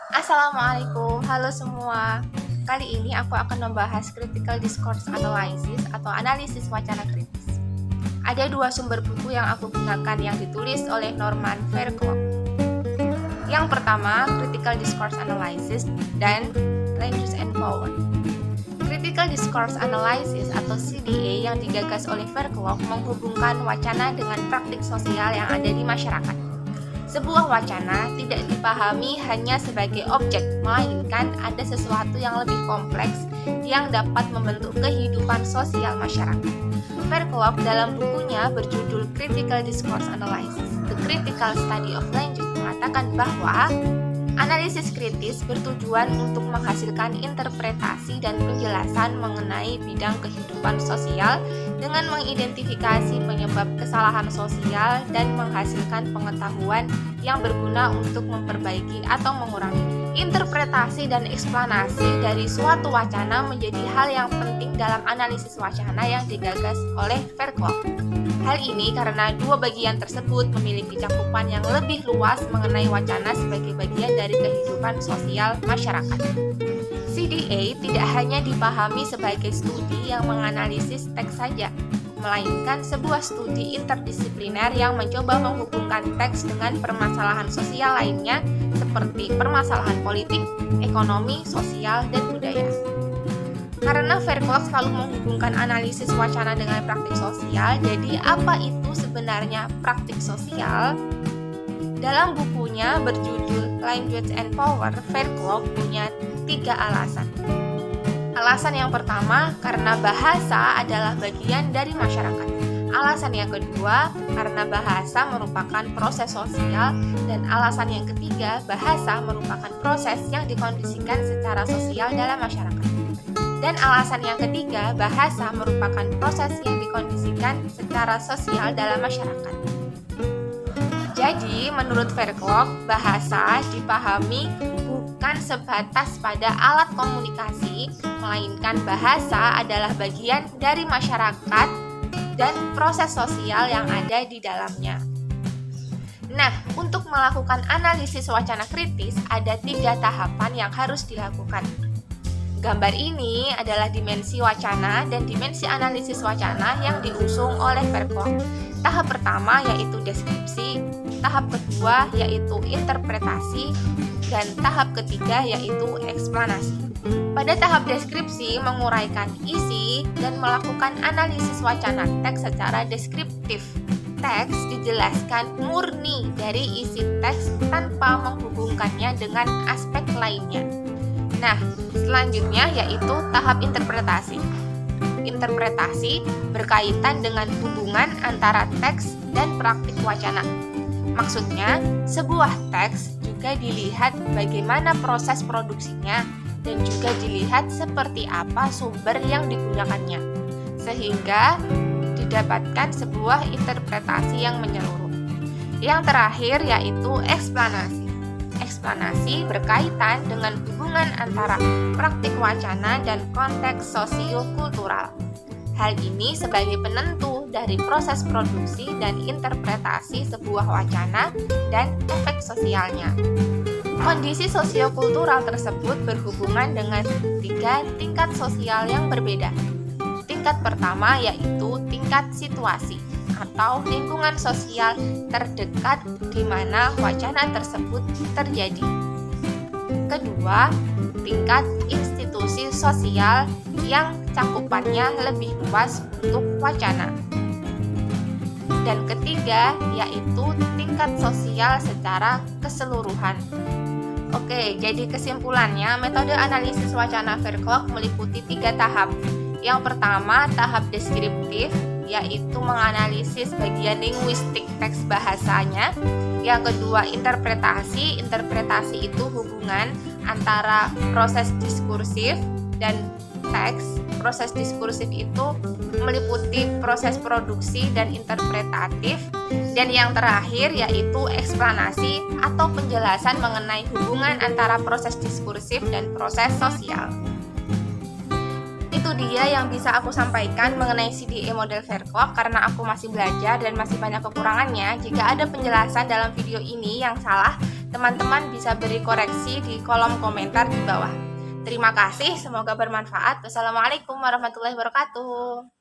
Assalamualaikum, halo semua. Kali ini aku akan membahas critical discourse analysis atau analisis wacana kritis. Ada dua sumber buku yang aku gunakan yang ditulis oleh Norman Fairclough. Yang pertama, Critical Discourse Analysis dan Language and Power. Critical Discourse Analysis atau CDA yang digagas oleh Fairclough menghubungkan wacana dengan praktik sosial yang ada di masyarakat. Sebuah wacana tidak dipahami hanya sebagai objek, melainkan ada sesuatu yang lebih kompleks yang dapat membentuk kehidupan sosial masyarakat. Fairclough dalam bukunya berjudul Critical Discourse Analysis, The Critical Study of Language mengatakan bahwa analisis kritis bertujuan untuk menghasilkan interpretasi dan penjelasan mengenai bidang kehidupan sosial dengan mengidentifikasi penyebab kesalahan sosial dan menghasilkan pengetahuan yang berguna untuk memperbaiki atau mengurangi. Interpretasi dan eksplanasi dari suatu wacana menjadi hal yang penting dalam analisis wacana yang digagas oleh Fairclough. Hal ini karena dua bagian tersebut memiliki cakupan yang lebih luas mengenai wacana sebagai bagian dari kehidupan sosial masyarakat. CDA tidak hanya dipahami sebagai studi yang menganalisis teks saja, melainkan sebuah studi interdisipliner yang mencoba menghubungkan teks dengan permasalahan sosial lainnya seperti permasalahan politik, ekonomi, sosial, dan budaya. Karena Fairclough selalu menghubungkan analisis wacana dengan praktik sosial, jadi apa itu sebenarnya praktik sosial? Dalam bukunya berjudul Language and Power, Fairclough punya 3 alasan. Alasan yang pertama, karena bahasa adalah bagian dari masyarakat. Alasan yang kedua, karena bahasa merupakan proses sosial. Dan alasan yang ketiga, bahasa merupakan proses yang dikondisikan secara sosial dalam masyarakat. Dan alasan yang ketiga, bahasa merupakan proses yang dikondisikan secara sosial dalam masyarakat. Jadi, menurut Fairclough, bahasa dipahami bukan sebatas pada alat komunikasi, melainkan bahasa adalah bagian dari masyarakat dan proses sosial yang ada di dalamnya. Nah, untuk melakukan analisis wacana kritis, ada 3 tahapan yang harus dilakukan. Gambar ini adalah dimensi wacana dan dimensi analisis wacana yang diusung oleh Fairclough. Tahap pertama yaitu deskripsi, tahap kedua yaitu interpretasi, dan tahap ketiga yaitu eksplanasi. Pada tahap deskripsi menguraikan isi dan melakukan analisis wacana teks secara deskriptif. Teks dijelaskan murni dari isi teks tanpa menghubungkannya dengan aspek lainnya. Nah, selanjutnya yaitu tahap interpretasi. Interpretasi berkaitan dengan hubungan antara teks dan praktik wacana. Maksudnya, sebuah teks juga dilihat bagaimana proses produksinya dan juga dilihat seperti apa sumber yang digunakannya, sehingga didapatkan sebuah interpretasi yang menyeluruh. Yang terakhir yaitu eksplanasi. Eksplanasi berkaitan dengan hubungan antara praktik wacana dan konteks sosio-kultural. Hal ini sebagai penentu dari proses produksi dan interpretasi sebuah wacana dan efek sosialnya. Kondisi sosiokultural tersebut berhubungan dengan 3 tingkat sosial yang berbeda. Tingkat pertama yaitu tingkat situasi atau lingkungan sosial terdekat di mana wacana tersebut terjadi. Kedua, tingkat institusi sosial yang cakupannya lebih luas untuk wacana. Dan ketiga, yaitu tingkat sosial secara keseluruhan. Oke, jadi kesimpulannya, metode analisis wacana Fairclough meliputi 3 tahap. Yang pertama, tahap deskriptif, yaitu menganalisis bagian linguistik teks bahasanya. Yang kedua, interpretasi. Interpretasi itu hubungan antara proses diskursif dan teks. Proses diskursif itu meliputi proses produksi dan interpretatif. Dan yang terakhir yaitu eksplanasi atau penjelasan mengenai hubungan antara proses diskursif dan proses sosial. Itu dia yang bisa aku sampaikan mengenai CDA model Fairclough karena aku masih belajar dan masih banyak kekurangannya. Jika ada penjelasan dalam video ini yang salah, Teman-teman bisa beri koreksi di kolom komentar di bawah. Terima kasih, semoga bermanfaat. Wassalamualaikum warahmatullahi wabarakatuh.